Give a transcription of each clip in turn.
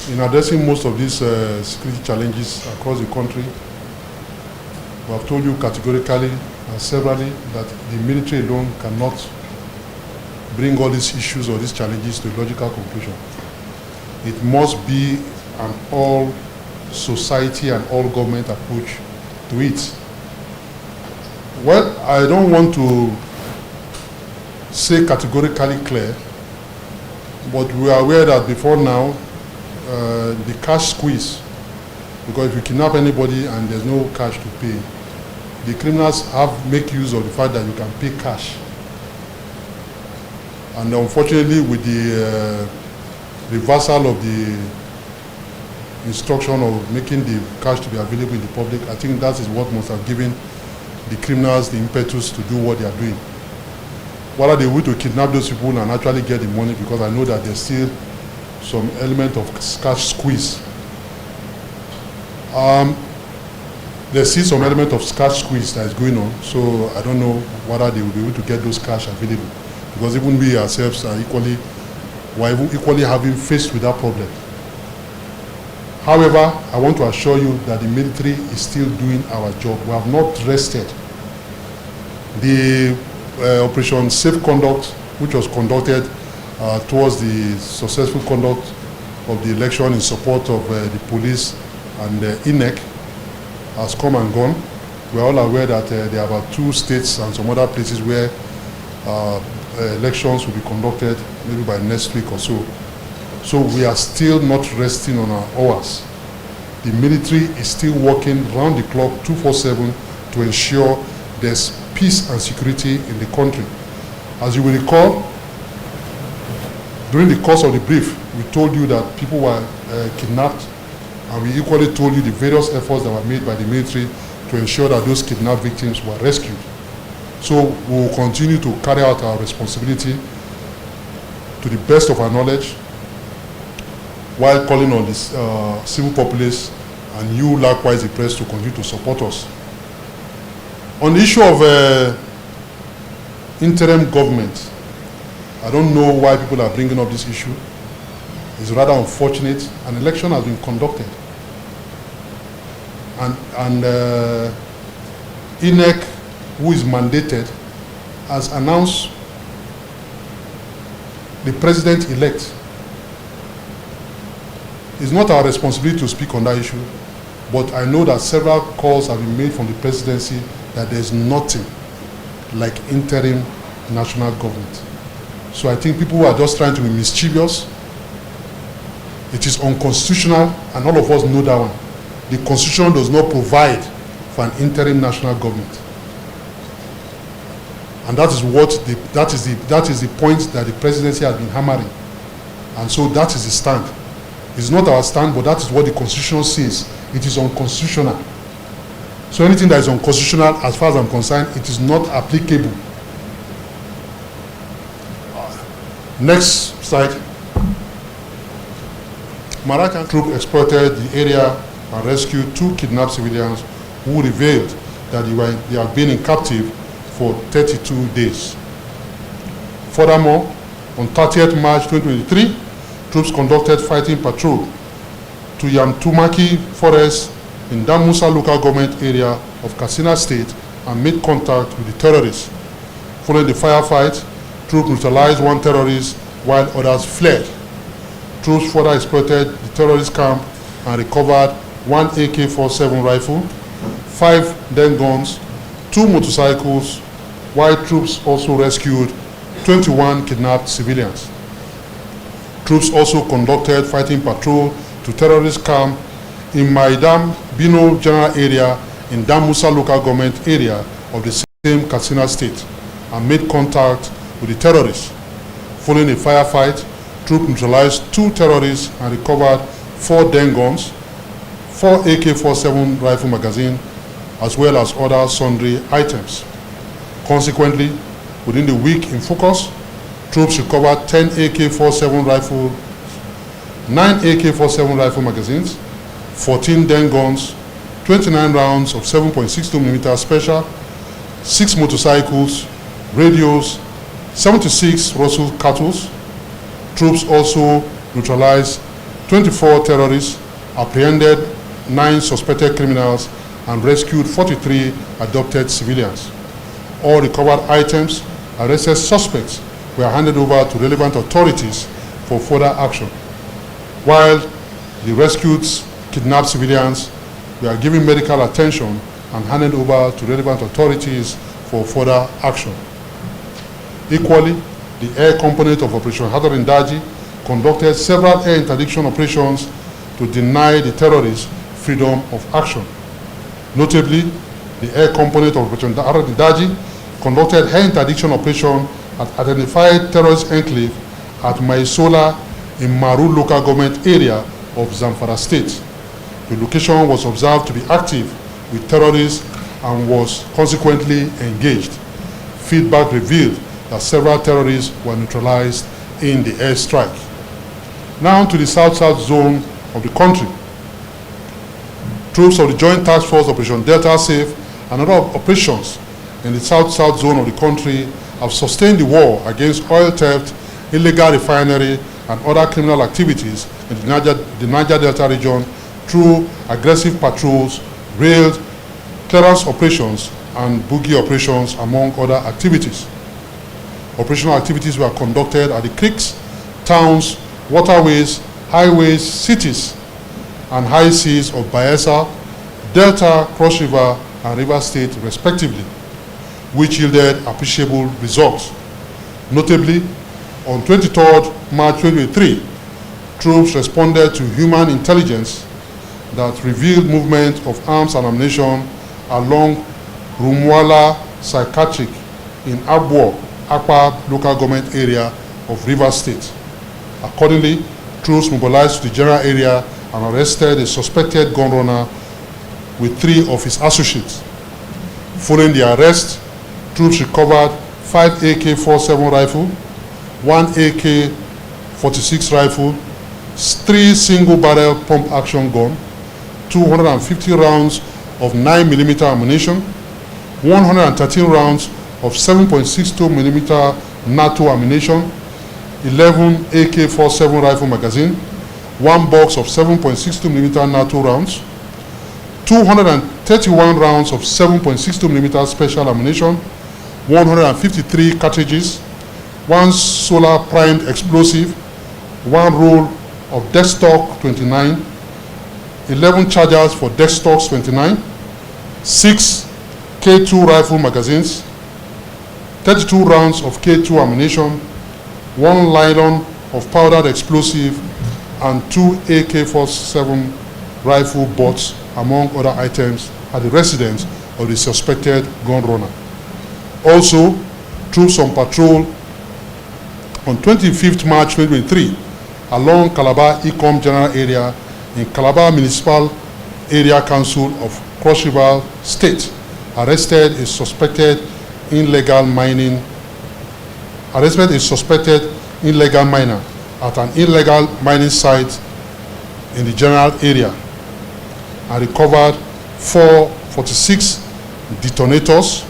In addressing most of these security challenges across the country, we have told you categorically and severally that the military alone cannot bring all these issues or these challenges to a logical conclusion. It must be an all society and all government approach to it. Well, I don't want to say categorically clear, but we are aware that before now, the cash squeeze, because if you kidnap anybody and there's no cash to pay, the criminals make use of the fact that you can pay cash. And unfortunately, with the reversal of the instruction of making the cash to be available in the public, I think that is what must have given the criminals the impetus to do what they are doing. What are they willing to kidnap those people and actually get the money? Because I know that there's still some element of cash squeeze. There's still some element of cash squeeze that is going on, so I don't know whether they will be able to get those cash available. Because even we ourselves are equally having faced with that problem. However, I want to assure you that the military is still doing our job. We have not rested. The Operation Safe Conduct, which was conducted towards the successful conduct of the election in support of the police and INEC, has come and gone. We are all aware that there are about 2 states and some other places where elections will be conducted maybe by next week or so. So we are still not resting on our hours. The military is still working round the clock 24/7 to ensure there's peace and security in the country. As you will recall, during the course of the brief, we told you that people were kidnapped, and we equally told you the various efforts that were made by the military to ensure that those kidnapped victims were rescued. So we will continue to carry out our responsibility to the best of our knowledge, while calling on the civil populace and you likewise the press to continue to support us. On the issue of interim government, I don't know why people are bringing up this issue. It's rather unfortunate. An election has been conducted, and INEC, who is mandated, has announced the president-elect. It's not our responsibility to speak on that issue, but I know that several calls have been made from the presidency that there's nothing like interim national government. So I think people who are just trying to be mischievous, it is unconstitutional, and all of us know that one. The Constitution does not provide for an interim national government. And that is the point that the presidency has been hammering. And so that is the stand. It's not our stand, but that is what the Constitution says. It is unconstitutional. So anything that is unconstitutional, as far as I'm concerned, it is not applicable. Next slide. Moroccan troops exploited the area and rescued 2 kidnapped civilians who revealed that they had been in captive for 32 days. Furthermore, on 30th March 2023, troops conducted fighting patrol to Yamtumaki Forest in Damusa local government area of Katsina State and made contact with the terrorists. Following the firefight, troops neutralized 1 terrorist while others fled. Troops further exploited the terrorist camp and recovered 1 AK-47 rifle, 5 den guns, 2 motorcycles, while troops also rescued 21 kidnapped civilians. Troops also conducted fighting patrol to terrorist camp in Maidam Bino general area in Damusa local government area of the same Katsina state and made contact with the terrorists. Following a firefight, troops neutralized 2 terrorists and recovered 4 den guns, 4 AK-47 rifle magazines, as well as other sundry items. Consequently, within the week in focus, troops recovered 10 AK-47 rifle, 9 AK-47 rifle magazines, 14 den guns, 29 rounds of 7.62mm special, 6 motorcycles, radios, 76 Russell cattle. Troops also neutralized 24 terrorists, apprehended 9 suspected criminals, and rescued 43 adopted civilians. All recovered items, arrested suspects were handed over to relevant authorities for further action, while the rescued kidnapped civilians were given medical attention and handed over to relevant authorities for further action. Equally, the air component of Operation Hadarin Daji conducted several air interdiction operations to deny the terrorists freedom of action. Notably, the air component of Operation Hadarin Daji conducted air interdiction operation at identified terrorist enclave at Maisola in Maru local government area of Zamfara state. The location was observed to be active with terrorists and was consequently engaged. Feedback revealed that several terrorists were neutralized in the airstrike. Now to the south-south zone of the country. Troops of the Joint Task Force Operation Delta Safe and other operations in the south-south zone of the country have sustained the war against oil theft, illegal refinery, and other criminal activities in the Niger Delta region through aggressive patrols, raid, clearance operations, and boogie operations, among other activities. Operational activities were conducted at the creeks, towns, waterways, highways, cities, and high seas of Bayelsa, Delta, Cross River, and River State, respectively, which yielded appreciable results. Notably, on 23rd March 2023, troops responded to human intelligence that revealed movement of arms and ammunition along Rumwala Psychiatric in Abwo, Akpa local government area of River State. Accordingly, troops mobilized to the general area and arrested a suspected gun runner with 3 of his associates. Following the arrest, troops recovered 5 AK-47 rifle, 1 AK-46 rifle, 3 single-barrel pump-action gun, 250 rounds of 9mm ammunition, 113 rounds of 7.62mm NATO ammunition, 11 AK-47 rifle magazine, 1 box of 7.62mm NATO rounds, 231 rounds of 7.62mm special ammunition, 153 cartridges, 1 solar primed explosive, 1 roll of deadstock 29, 11 charges for deadstocks 29, 6 K2 rifle magazines, 32 rounds of K2 ammunition, 1 nylon of powdered explosive, and 2 AK-47 rifle butts, among other items, at the residence of the suspected gun runner. Also, troops on patrol on 25th March 2023 along Calabar Ecom General Area in Calabar Municipal Area Council of Cross River State arrested a suspected illegal miner at an illegal mining site in the general area and recovered 446 detonators,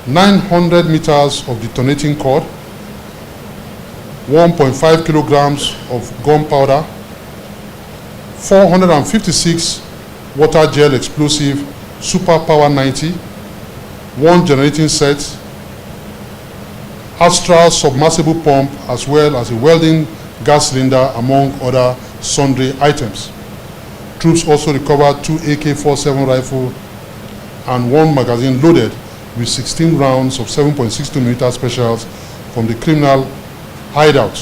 900 meters of detonating cord, 1.5 kilograms of gunpowder, 456 water gel explosive Super Power 90, 1 generating set, Astra submersible pump, as well as a welding gas cylinder, among other sundry items. Troops also recovered 2 AK-47 rifle and 1 magazine loaded with 16 rounds of 7.62mm specials from the criminal hideout.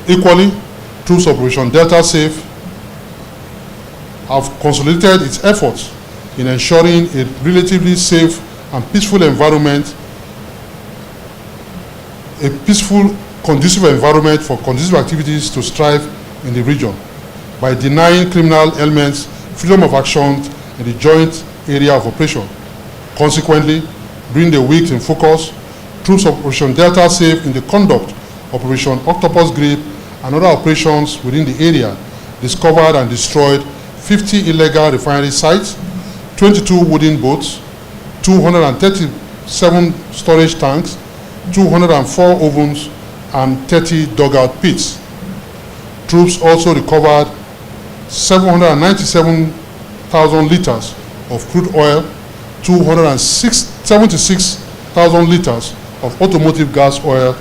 Equally, troops of Operation Delta Safe have consolidated its efforts in ensuring a relatively safe and peaceful environment, a peaceful, conducive environment for conducive activities to strive in the region by denying criminal elements freedom of action in the joint area of operation. Consequently, during the weeks in focus, troops of Operation Delta Safe in the conduct of Operation Octopus Grip and other operations within the area discovered and destroyed 50 illegal refinery sites, 22 wooden boats, 230 7 storage tanks, 204 ovens, and 30 dugout pits. Troops also recovered 797,000 liters of crude oil, 276,000 liters of automotive gas oil,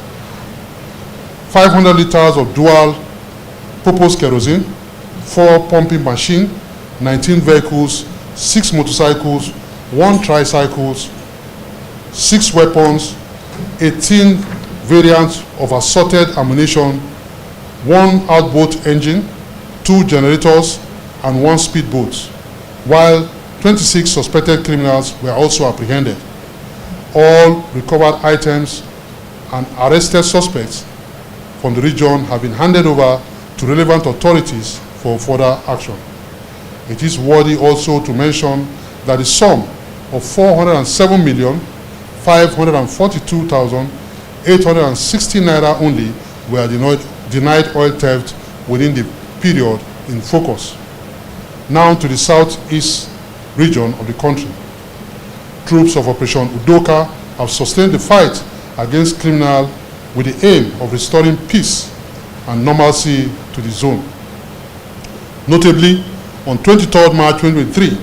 500 liters of dual purpose kerosene, 4 pumping machines, 19 vehicles, 6 motorcycles, 1 tricycles, 6 weapons, 18 variants of assorted ammunition, 1 outboat engine, 2 generators, and 1 speedboat, while 26 suspected criminals were also apprehended. All recovered items and arrested suspects from the region have been handed over to relevant authorities for further action. It is worthy also to mention that the sum of 407,542,860 naira only were denied oil theft within the period in focus. Now to the southeast region of the country. Troops of Operation Udoka have sustained the fight against criminals with the aim of restoring peace and normalcy to the zone. Notably, on 23rd March 2023,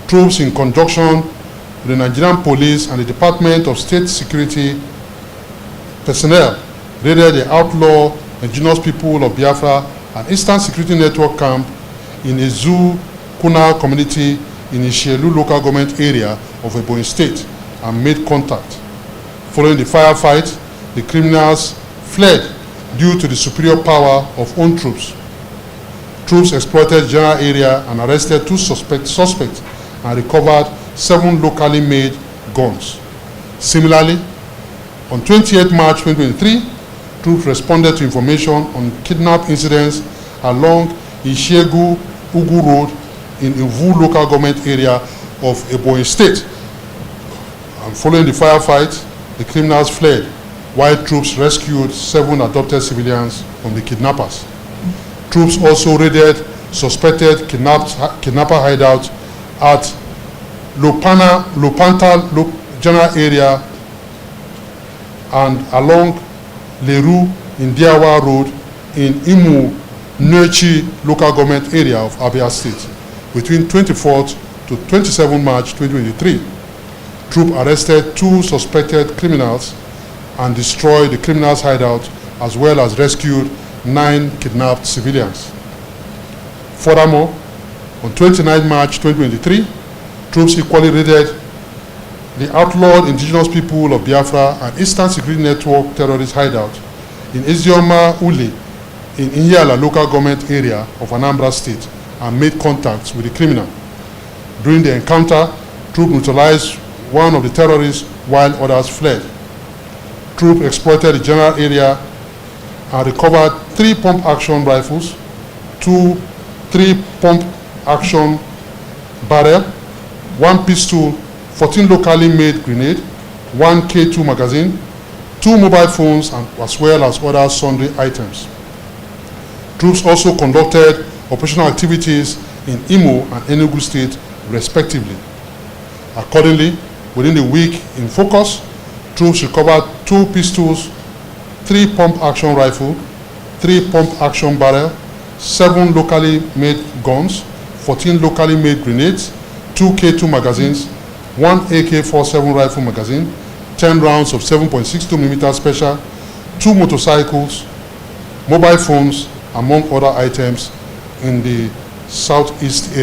troops in conjunction with the Nigerian police and the Department of State Security personnel raided the outlaw indigenous people of Biafra and Eastern Security Network camp in Ezu Kuna community in Ishelu local government area of Ebonyi State and made contact. Following the firefight, the criminals fled due to the superior power of own troops. Troops exploited the general area and arrested 2 suspects and recovered 7 locally made guns. Similarly, on 28 March 2023, troops responded to information on kidnap incidents along Ishegu Ugu Road in Ivu local government area of Ebonyi State. And following the firefight, the criminals fled, while troops rescued 7 adopted civilians from the kidnappers. Troops also raided suspected kidnapper hideouts at Lopanta general area and along Leru in Diawa Road in Imu Nurchi local government area of Abia State between 24th to 27 March 2023. Troops arrested 2 suspected criminals and destroyed the criminals' hideout, as well as rescued 9 kidnapped civilians. Furthermore, on 29 March 2023, troops equally raided the outlawed indigenous people of Biafra and Eastern Security Network terrorist hideout in Ezioma Uli in Ihiala local government area of Anambra State and made contacts with the criminal. During the encounter, troops neutralized one of the terrorists while others fled. Troops exploited the general area and recovered 3 pump-action rifles, 2 3-pump-action barrel, 1 pistol, 14 locally made grenade, 1 K2 magazine, 2 mobile phones, and as well as other sundry items. Troops also conducted operational activities in Imo and Enugu State, respectively. Accordingly, within the week in focus, troops recovered 2 pistols, 3 pump-action rifle, 3 pump-action barrel, 7 locally made guns, 14 locally made grenades, 2 K2 magazines, 1 AK-47 rifle magazine, 10 rounds of 7.62mm special, 2 motorcycles, mobile phones, among other items in the southeast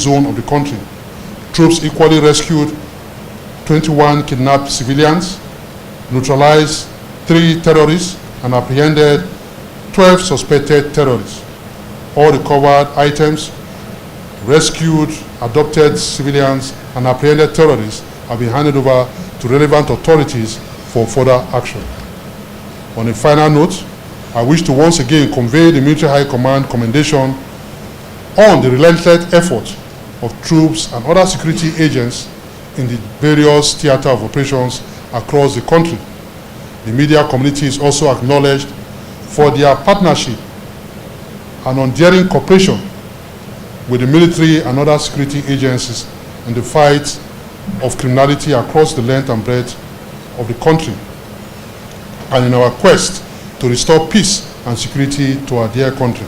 zone of the country. Troops equally rescued 21 kidnapped civilians, neutralized 3 terrorists, and apprehended 12 suspected terrorists. All recovered items, rescued adopted civilians, and apprehended terrorists have been handed over to relevant authorities for further action. On a final note, I wish to once again convey the Military High Command commendation on the relentless effort of troops and other security agents in the various theater of operations across the country. The media community is also acknowledged for their partnership and undaring cooperation with the military and other security agencies in the fight of criminality across the length and breadth of the country, and in our quest to restore peace and security to our dear country.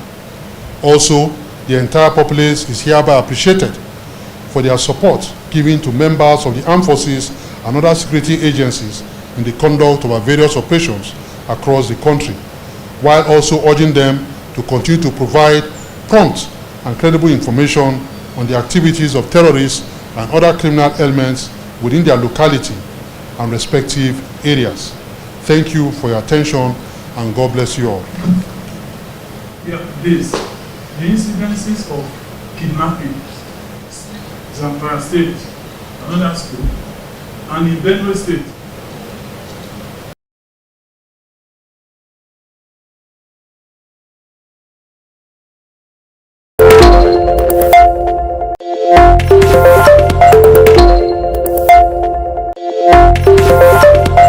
Also, the entire populace is hereby appreciated for their support given to members of the armed forces and other security agencies in the conduct of our various operations across the country, while also urging them to continue to provide prompt and credible information on the activities of terrorists and other criminal elements within their locality and respective areas. Thank you for your attention, and God bless you all. Yeah, this, the incidences of kidnapping, Zamfara State, another school, and in Benue State. Yeah.